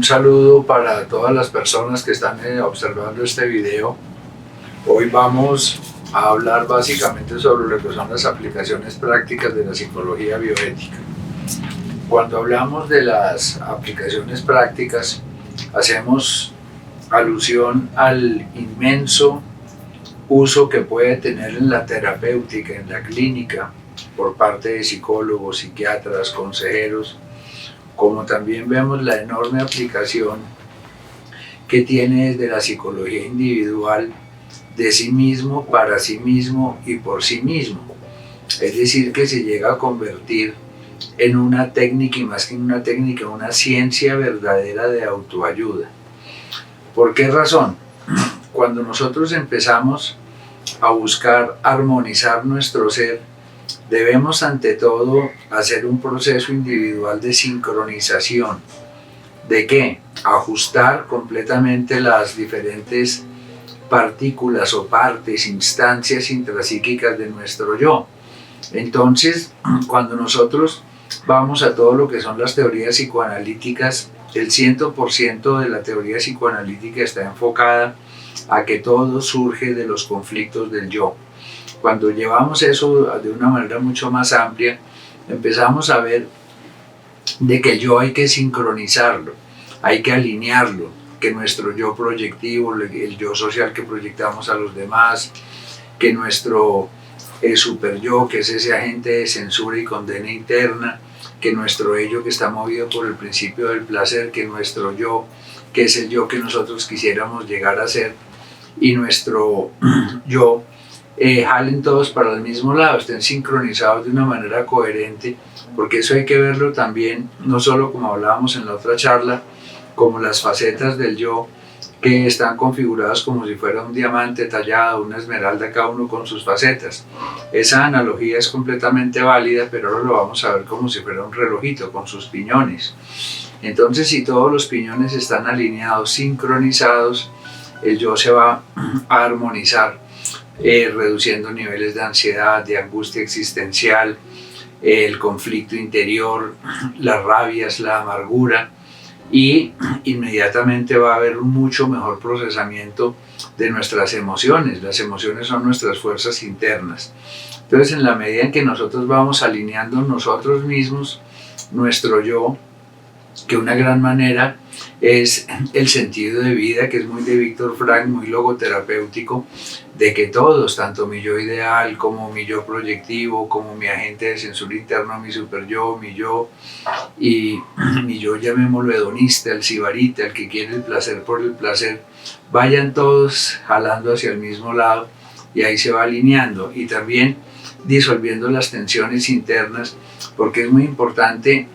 saludo para todas las personas que están observando este video. Hoy vamos a hablar básicamente sobre lo que son las aplicaciones prácticas de la psicología bioética. Cuando hablamos de las aplicaciones prácticas, hacemos alusión al inmenso uso que puede tener en la terapéutica, en la clínica, por parte de psicólogos, psiquiatras, consejeros, como también vemos la enorme aplicación que tiene desde la psicología individual de sí mismo, para sí mismo y por sí mismo. Es decir, que se llega a convertir en una técnica, y más que en una técnica, una ciencia verdadera de autoayuda. ¿Por qué razón? Cuando nosotros empezamos a buscar armonizar nuestro ser, debemos ante todo hacer un proceso individual de sincronización. ¿De qué? Ajustar completamente las diferentes partículas o partes, instancias intrapsíquicas de nuestro yo. Entonces, cuando nosotros vamos a todo lo que son las teorías psicoanalíticas, el 100% de la teoría psicoanalítica está enfocada a que todo surge de los conflictos del yo. Cuando llevamos eso de una manera mucho más amplia, empezamos a ver de que el yo hay que sincronizarlo, hay que alinearlo, que nuestro yo proyectivo, el yo social que proyectamos a los demás, que nuestro super yo, que es ese agente de censura y condena interna, que nuestro ello que está movido por el principio del placer, que nuestro yo, que es el yo que nosotros quisiéramos llegar a ser, y nuestro yo, jalen todos para el mismo lado, estén sincronizados de una manera coherente, porque eso hay que verlo también, no solo como hablábamos en la otra charla, como las facetas del yo, que están configuradas como si fuera un diamante tallado, una esmeralda, cada uno con sus facetas. Esa analogía es completamente válida, pero ahora lo vamos a ver como si fuera un relojito con sus piñones. Entonces, si todos los piñones están alineados, sincronizados, el yo se va a armonizar, reduciendo niveles de ansiedad, de angustia existencial, el conflicto interior, las rabias, la amargura, y inmediatamente va a haber un mucho mejor procesamiento de nuestras emociones. Las emociones son nuestras fuerzas internas. Entonces, en la medida en que nosotros vamos alineando nosotros mismos nuestro yo, que una gran manera es el sentido de vida, que es muy de Víctor Frank, muy logoterapéutico, de que todos, tanto mi yo ideal como mi yo proyectivo, como mi agente de censura interno, mi super yo, mi yo, y mi yo, llamémoslo hedonista, el sibarita, el que quiere el placer por el placer, vayan todos jalando hacia el mismo lado, y ahí se va alineando, y también disolviendo las tensiones internas, porque es muy importante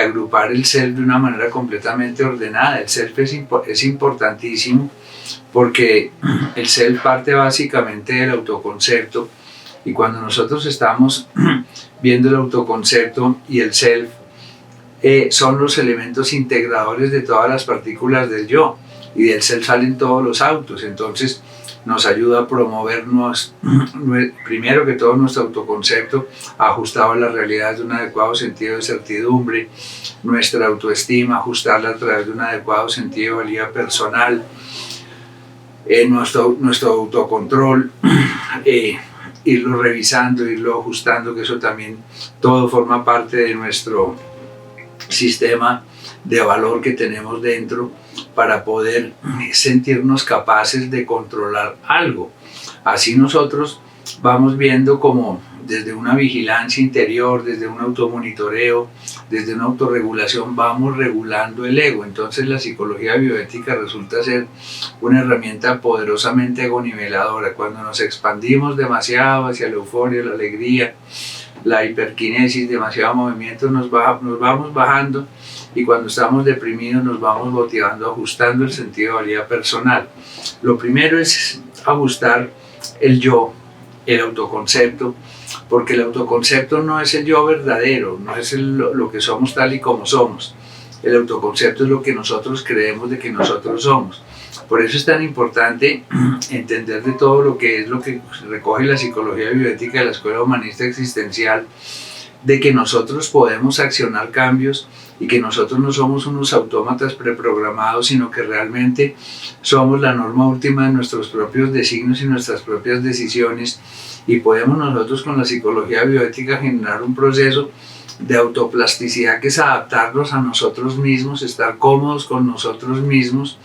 agrupar el self de una manera completamente ordenada. El self es importantísimo, porque el self parte básicamente del autoconcepto, y cuando nosotros estamos viendo el autoconcepto y el self, son los elementos integradores de todas las partículas del yo, y del self salen todos los autos. Entonces nos ayuda a promovernos, primero que todo, nuestro autoconcepto ajustado a la realidad de un adecuado sentido de certidumbre, nuestra autoestima, ajustarla a través de un adecuado sentido de valía personal, nuestro autocontrol, irlo revisando, irlo ajustando, que eso también todo forma parte de nuestro sistema de valor que tenemos dentro, para poder sentirnos capaces de controlar algo. Así nosotros vamos viendo como desde una vigilancia interior, desde un automonitoreo, desde una autorregulación, vamos regulando el ego. Entonces la psicología bioética resulta ser una herramienta poderosamente egoniveladora. Cuando nos expandimos demasiado hacia la euforia, la alegría, la hiperquinesis, demasiado movimiento, nos vamos bajando, y cuando estamos deprimidos nos vamos motivando, ajustando el sentido de valía personal. Lo primero es ajustar el yo, el autoconcepto, porque el autoconcepto no es el yo verdadero, no es lo que somos tal y como somos. El autoconcepto es lo que nosotros creemos de que nosotros somos. Por eso es tan importante entender de todo lo que recoge la psicología bioética de la Escuela Humanista Existencial, de que nosotros podemos accionar cambios y que nosotros no somos unos autómatas preprogramados, sino que realmente somos la norma última de nuestros propios designios y nuestras propias decisiones, y podemos nosotros con la psicología bioética generar un proceso de autoplasticidad que es adaptarnos a nosotros mismos, estar cómodos con nosotros mismos,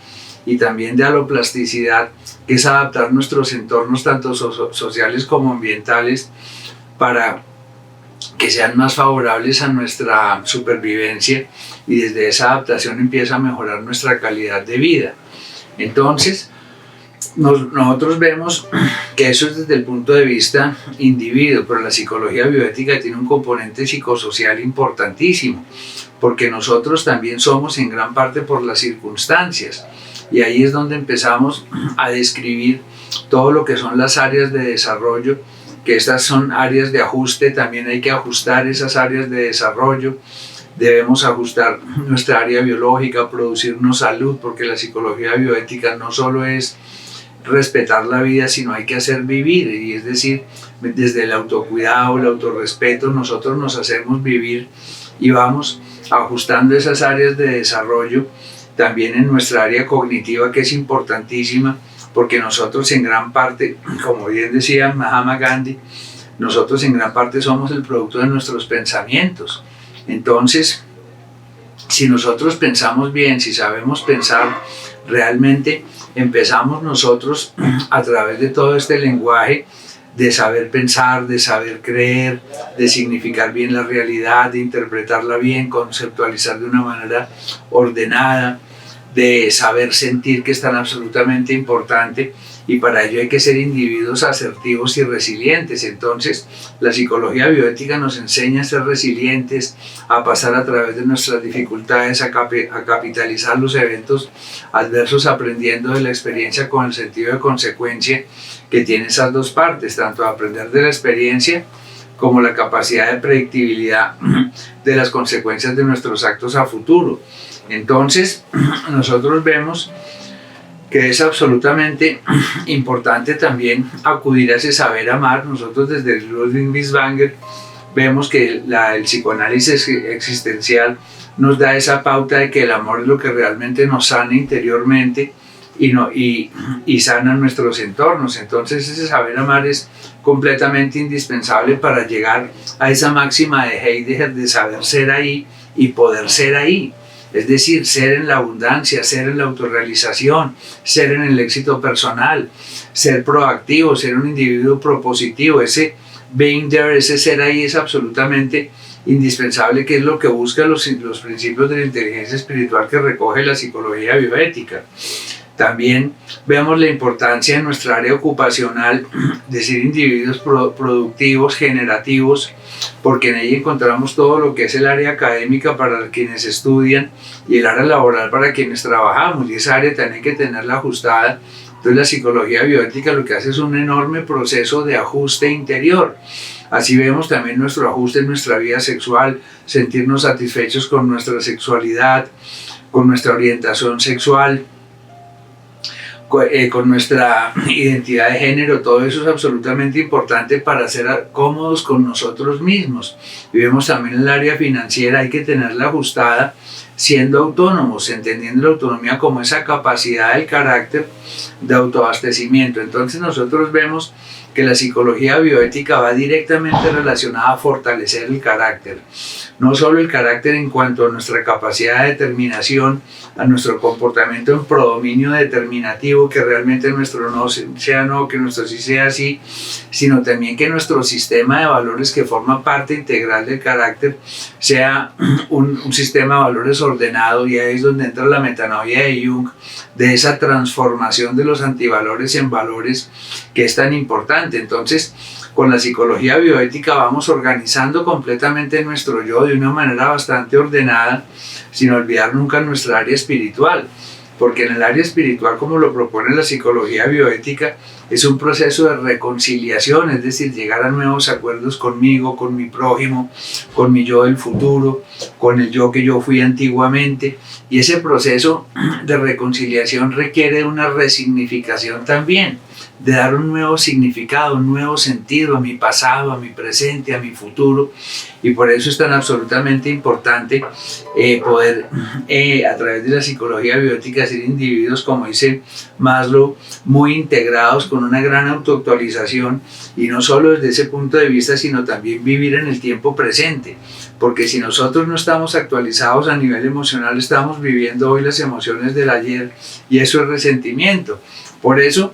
y también de aloplasticidad, que es adaptar nuestros entornos tanto sociales como ambientales para que sean más favorables a nuestra supervivencia, y desde esa adaptación empieza a mejorar nuestra calidad de vida. Entonces, nosotros vemos que eso es desde el punto de vista individuo, pero la psicología bioética tiene un componente psicosocial importantísimo, porque nosotros también somos en gran parte por las circunstancias, y ahí es donde empezamos a describir todo lo que son las áreas de desarrollo, que estas son áreas de ajuste. También hay que ajustar esas áreas de desarrollo. Debemos ajustar nuestra área biológica, producirnos salud, porque la psicología bioética no solo es respetar la vida, sino hay que hacer vivir, y es decir, desde el autocuidado, el autorrespeto, nosotros nos hacemos vivir y vamos ajustando esas áreas de desarrollo. También en nuestra área cognitiva, que es importantísima, porque nosotros en gran parte, como bien decía Mahatma Gandhi, nosotros en gran parte somos el producto de nuestros pensamientos. Entonces, si nosotros pensamos bien, si sabemos pensar, realmente empezamos nosotros a través de todo este lenguaje de saber pensar, de saber creer, de significar bien la realidad, de interpretarla bien, conceptualizar de una manera ordenada, de saber sentir, que es tan absolutamente importante, y para ello hay que ser individuos asertivos y resilientes. Entonces, la psicología bioética nos enseña a ser resilientes, a pasar a través de nuestras dificultades, a capitalizar los eventos adversos, aprendiendo de la experiencia con el sentido de consecuencia que tiene esas dos partes, tanto aprender de la experiencia como la capacidad de predictibilidad de las consecuencias de nuestros actos a futuro. Entonces, nosotros vemos que es absolutamente importante también acudir a ese saber amar. Nosotros desde Ludwig Wiesbanger vemos que el psicoanálisis existencial nos da esa pauta de que el amor es lo que realmente nos sana interiormente y sana nuestros entornos. Entonces ese saber amar es completamente indispensable para llegar a esa máxima de Heidegger de saber ser ahí y poder ser ahí. Es decir, ser en la abundancia, ser en la autorrealización, ser en el éxito personal, ser proactivo, ser un individuo propositivo. Ese being there, ese ser ahí es absolutamente indispensable, que es lo que busca los principios de la inteligencia espiritual que recoge la psicología bioética. También vemos la importancia en nuestra área ocupacional de ser individuos productivos, generativos, porque en ella encontramos todo lo que es el área académica para quienes estudian y el área laboral para quienes trabajamos, y esa área también hay que tenerla ajustada. Entonces la psicología bioética lo que hace es un enorme proceso de ajuste interior. Así vemos también nuestro ajuste en nuestra vida sexual, sentirnos satisfechos con nuestra sexualidad, con nuestra orientación sexual, con nuestra identidad de género. Todo eso es absolutamente importante para ser cómodos con nosotros mismos. Y vemos también el área financiera, hay que tenerla ajustada siendo autónomos, entendiendo la autonomía como esa capacidad del carácter de autoabastecimiento. Entonces nosotros vemos que la psicología bioética va directamente relacionada a fortalecer el carácter. No solo el carácter en cuanto a nuestra capacidad de determinación, a nuestro comportamiento en predominio determinativo, que realmente nuestro no sea no, que nuestro sí sea sí, sino también que nuestro sistema de valores, que forma parte integral del carácter, sea un sistema de valores ordenado. Y ahí es donde entra la metanoia de Jung, de esa transformación de los antivalores en valores, que es tan importante. Entonces, con la psicología bioética vamos organizando completamente nuestro yo de una manera bastante ordenada, sin olvidar nunca nuestra área espiritual, porque en el área espiritual, como lo propone la psicología bioética, es un proceso de reconciliación, es decir, llegar a nuevos acuerdos conmigo, con mi prójimo, con mi yo del futuro, con el yo que yo fui antiguamente, y ese proceso de reconciliación requiere una resignificación también, de dar un nuevo significado, un nuevo sentido a mi pasado, a mi presente, a mi futuro. Y por eso es tan absolutamente importante poder, a través de la psicología bioética, ser individuos, como dice Maslow, muy integrados, con una gran autoactualización, y no solo desde ese punto de vista, sino también vivir en el tiempo presente. Porque si nosotros no estamos actualizados a nivel emocional, estamos viviendo hoy las emociones del ayer, y eso es resentimiento. Por eso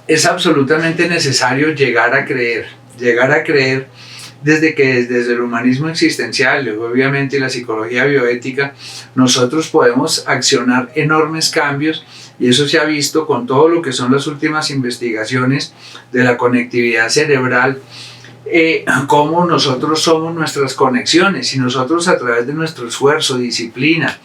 es absolutamente necesario llegar a creer desde el humanismo existencial, obviamente, y la psicología bioética, nosotros podemos accionar enormes cambios, y eso se ha visto con todo lo que son las últimas investigaciones de la conectividad cerebral, cómo nosotros somos nuestras conexiones, y nosotros, a través de nuestro esfuerzo, disciplina,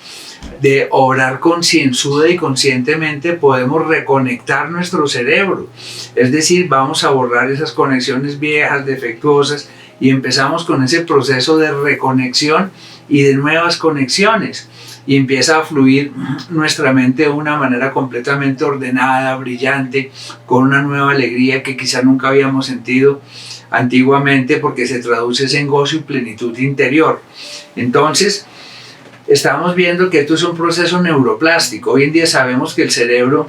de obrar concienzuda y conscientemente, podemos reconectar nuestro cerebro. Es decir, vamos a borrar esas conexiones viejas, defectuosas, y empezamos con ese proceso de reconexión y de nuevas conexiones, y empieza a fluir nuestra mente de una manera completamente ordenada, brillante, con una nueva alegría que quizá nunca habíamos sentido antiguamente, porque se traduce en gozo y plenitud interior. Entonces, estamos viendo que esto es un proceso neuroplástico. Hoy en día sabemos que el cerebro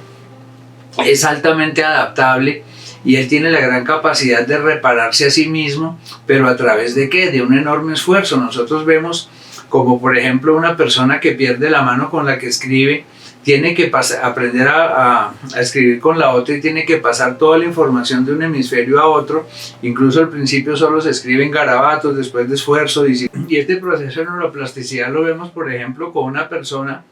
es altamente adaptable, y él tiene la gran capacidad de repararse a sí mismo, pero ¿a través de qué? De un enorme esfuerzo. Nosotros vemos como, por ejemplo, una persona que pierde la mano con la que escribe, tiene que aprender a escribir con la otra, y tiene que pasar toda la información de un hemisferio a otro. Incluso al principio solo se escriben garabatos, después de esfuerzo. Y este proceso de neuroplasticidad lo vemos, por ejemplo, con una persona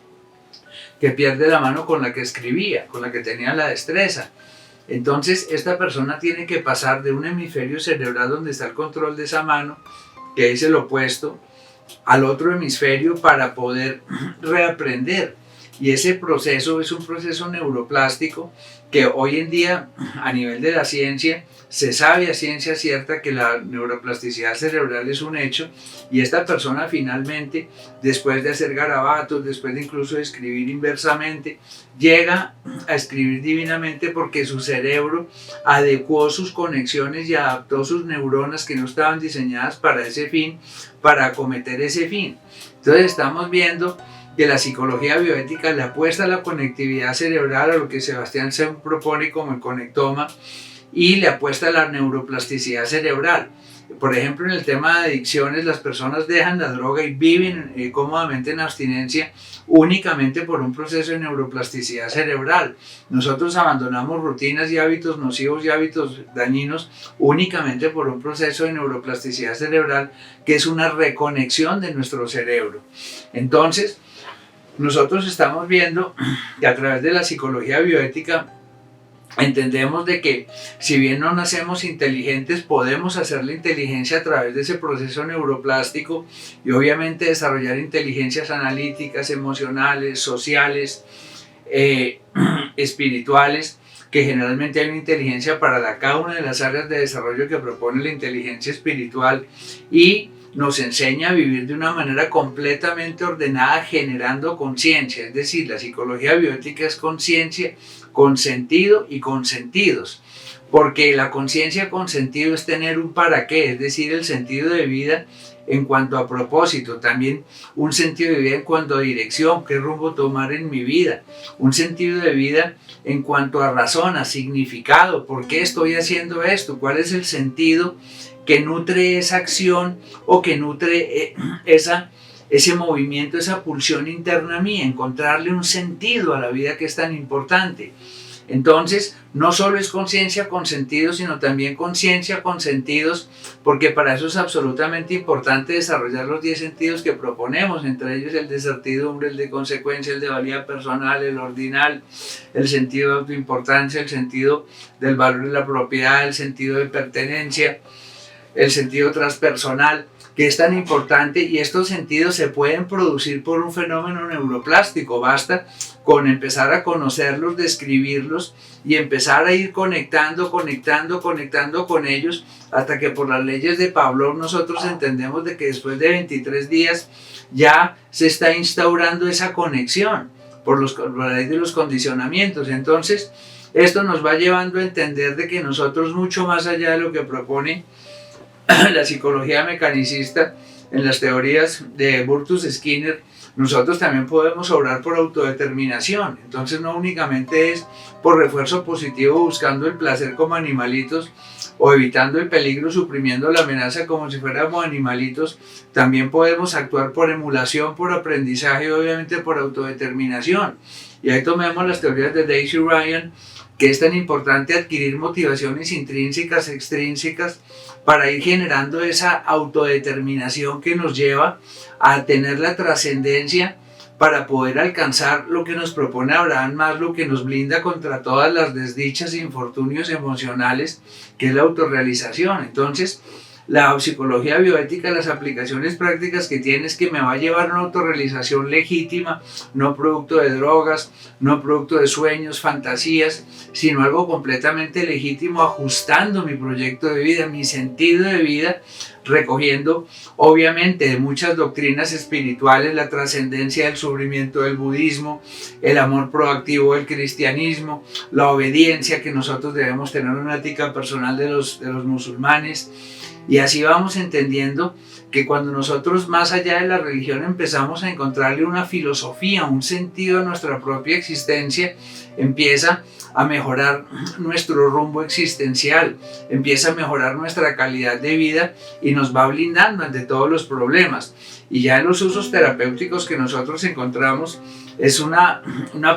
que pierde la mano con la que escribía, con la que tenía la destreza. Entonces, esta persona tiene que pasar de un hemisferio cerebral donde está el control de esa mano, que es el opuesto, al otro hemisferio, para poder reaprender. Y ese proceso es un proceso neuroplástico que hoy en día, a nivel de la ciencia, se sabe a ciencia cierta que la neuroplasticidad cerebral es un hecho, y esta persona finalmente, después de hacer garabatos, después de incluso escribir inversamente, llega a escribir divinamente, porque su cerebro adecuó sus conexiones y adaptó sus neuronas, que no estaban diseñadas para ese fin, para acometer ese fin. Entonces estamos viendo que la psicología bioética le apuesta a la conectividad cerebral, a lo que Sebastián se propone como el conectoma, y le apuesta a la neuroplasticidad cerebral. Por ejemplo, en el tema de adicciones, las personas dejan la droga y viven cómodamente en abstinencia únicamente por un proceso de neuroplasticidad cerebral. Nosotros abandonamos rutinas y hábitos nocivos y hábitos dañinos únicamente por un proceso de neuroplasticidad cerebral, que es una reconexión de nuestro cerebro. Entonces, nosotros estamos viendo que a través de la psicología bioética entendemos de que, si bien no nacemos inteligentes, podemos hacer la inteligencia a través de ese proceso neuroplástico, y obviamente desarrollar inteligencias analíticas, emocionales, sociales, espirituales, que generalmente hay una inteligencia para cada una de las áreas de desarrollo que propone la inteligencia espiritual, y nos enseña a vivir de una manera completamente ordenada, generando conciencia. Es decir, la psicología bioética es conciencia con sentido y con sentidos, porque la conciencia con sentido es tener un para qué, es decir, el sentido de vida en cuanto a propósito, también un sentido de vida en cuanto a dirección, qué rumbo tomar en mi vida, un sentido de vida en cuanto a razón, a significado, por qué estoy haciendo esto, cuál es el sentido que nutre esa acción, o que nutre ese movimiento, esa pulsión interna mía, encontrarle un sentido a la vida, que es tan importante. Entonces, no solo es conciencia con sentidos, sino también conciencia con sentidos, porque para eso es absolutamente importante desarrollar los 10 sentidos que proponemos, entre ellos el de certidumbre, el de consecuencia, el de valía personal, el ordinal, el sentido de autoimportancia, el sentido del valor y la propiedad, el sentido de pertenencia, el sentido transpersonal, que es tan importante. Y estos sentidos se pueden producir por un fenómeno neuroplástico. Basta con empezar a conocerlos, describirlos, y empezar a ir conectando con ellos, hasta que, por las leyes de Pavlov, nosotros entendemos de que después de 23 días ya se está instaurando esa conexión por la ley de los condicionamientos. Entonces, Esto nos va llevando a entender de que nosotros, mucho más allá de lo que propone la psicología mecanicista en las teorías de Burtus Skinner, nosotros también podemos obrar por autodeterminación. Entonces no únicamente es por refuerzo positivo buscando el placer como animalitos o evitando el peligro, suprimiendo la amenaza como si fuéramos animalitos. También podemos actuar por emulación, por aprendizaje y obviamente por autodeterminación. Y ahí tomemos las teorías de Daisy Ryan, que es tan importante adquirir motivaciones intrínsecas, extrínsecas, para ir generando esa autodeterminación que nos lleva a tener la trascendencia para poder alcanzar lo que nos propone Abraham Maslow, que nos blinda contra todas las desdichas e infortunios emocionales, que es la autorrealización. Entonces, la psicología bioética, las aplicaciones prácticas que tiene es que me va a llevar a una autorrealización legítima, no producto de drogas, no producto de sueños, fantasías, sino algo completamente legítimo, ajustando mi proyecto de vida, mi sentido de vida, recogiendo obviamente de muchas doctrinas espirituales, la trascendencia del sufrimiento del budismo, el amor proactivo del cristianismo, la obediencia que nosotros debemos tener, una ética personal de los musulmanes. Y así vamos entendiendo que cuando nosotros, más allá de la religión, empezamos a encontrarle una filosofía, un sentido a nuestra propia existencia, empieza a mejorar nuestro rumbo existencial, empieza a mejorar nuestra calidad de vida y nos va blindando ante todos los problemas. Y ya en los usos terapéuticos que nosotros encontramos, es una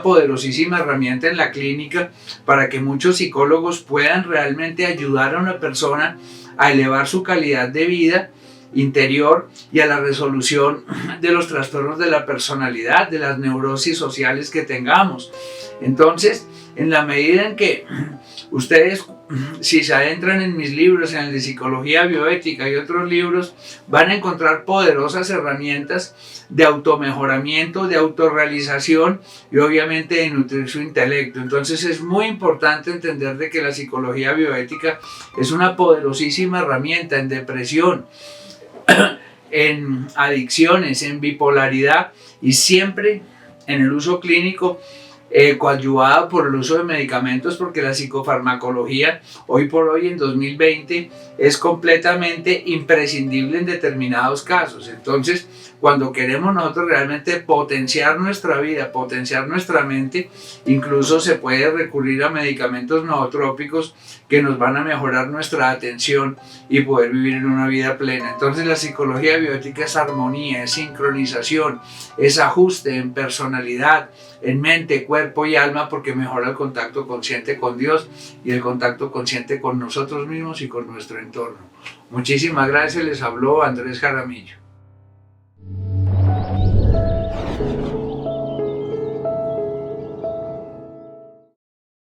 poderosísima herramienta en la clínica para que muchos psicólogos puedan realmente ayudar a una persona a elevar su calidad de vida interior y a la resolución de los trastornos de la personalidad, de las neurosis sociales que tengamos. Entonces, en la medida en que ustedes, si se adentran en mis libros, en el de psicología bioética y otros libros, van a encontrar poderosas herramientas de automejoramiento, de autorrealización y obviamente de nutrir su intelecto. Entonces es muy importante entender de que la psicología bioética es una poderosísima herramienta en depresión, en adicciones, en bipolaridad y siempre en el uso clínico, coadyuvada por el uso de medicamentos, porque la psicofarmacología hoy por hoy en 2020 es completamente imprescindible en determinados casos. Entonces, cuando queremos nosotros realmente potenciar nuestra vida, potenciar nuestra mente, incluso se puede recurrir a medicamentos nootrópicos que nos van a mejorar nuestra atención y poder vivir en una vida plena. Entonces la psicología bioética es armonía, es sincronización, es ajuste en personalidad, en mente, cuerpo y alma, porque mejora el contacto consciente con Dios y el contacto consciente con nosotros mismos y con nuestro entorno. Muchísimas gracias, les habló Andrés Jaramillo.